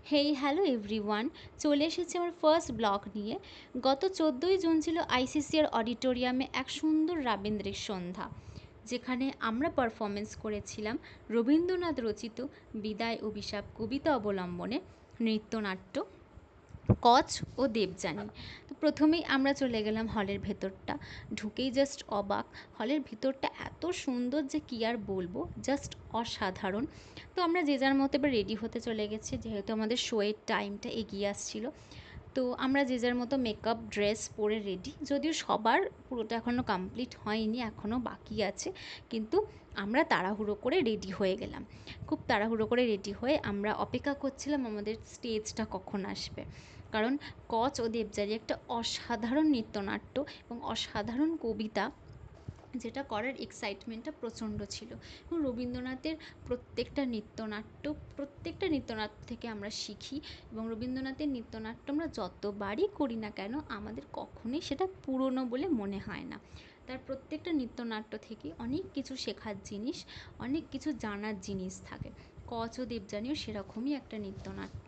Hey hello everyone, চলে এসেছে আমার ফার্স্ট ব্লগ নিয়ে। গত 14ই জুন ছিল আইসিসিআর অডিটোরিয়ামে এক সুন্দর রাবীন্দ্রিক সন্ধ্যা, যেখানে আমরা পারফরমেন্স করেছিলাম রবীন্দ্রনাথ রচিত বিদায় অভিশাপ কবিতা অবলম্বনে নৃত্যনাট্য কচ ও দেবযানী। তো প্রথমেই আমরা চলে গেলাম হলের ভেতরটা, ঢুকেই জাস্ট অবাক। হলের ভিতরটা এত সুন্দর যে কী আর বলবো, জাস্ট অসাধারণ। তো আমরা যে যার মতো এবার রেডি হতে চলে গেছি, যেহেতু আমাদের শোয়ের টাইমটা এগিয়ে আসছিলো। তো আমরা যে যার মতো মেকআপ ড্রেস পরে রেডি, যদিও সবার পুরোটা এখনও কমপ্লিট হয়নি, এখনও বাকি আছে, কিন্তু আমরা তাড়াহুড়ো করে রেডি হয়ে গেলাম। খুব তাড়াহুড়ো করে রেডি হয়ে আমরা অপেক্ষা করছিলাম আমাদের স্টেজটা কখন আসবে, কারণ কচ ও দেবযানী একটা অসাধারণ নৃত্যনাট্য এবং অসাধারণ কবিতা, যেটা করার এক্সাইটমেন্টটা প্রচণ্ড ছিল। এবং রবীন্দ্রনাথের প্রত্যেকটা নৃত্যনাট্য থেকে আমরা শিখি, এবং রবীন্দ্রনাথের নৃত্যনাট্য আমরা যতবারই করি না কেন আমাদের কখনোই সেটা পুরনো বলে মনে হয় না। তার প্রত্যেকটা নৃত্যনাট্য থেকে অনেক কিছু শেখার জিনিস, অনেক কিছু জানার জিনিস থাকে। কচ ও দেবযানীও সেরকমই একটা নৃত্যনাট্য,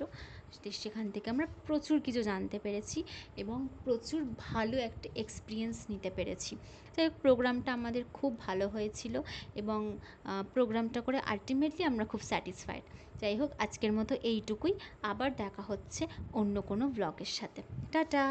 সেখান থেকে আমরা প্রচুর কিছু জানতে পেরেছি এবং প্রচুর ভালো একটা এক্সপিরিয়েন্স নিতে পেরেছি। যাই হোক, প্রোগ্রামটা আমাদের খুব ভালো হয়েছিল এবং প্রোগ্রামটা করে আলটিমেটলি আমরা খুব স্যাটিসফাইড। যাই হোক, আজকের মতো এইটুকুই। আবার দেখা হচ্ছে অন্য কোনো ব্লগের সাথে। টাটা।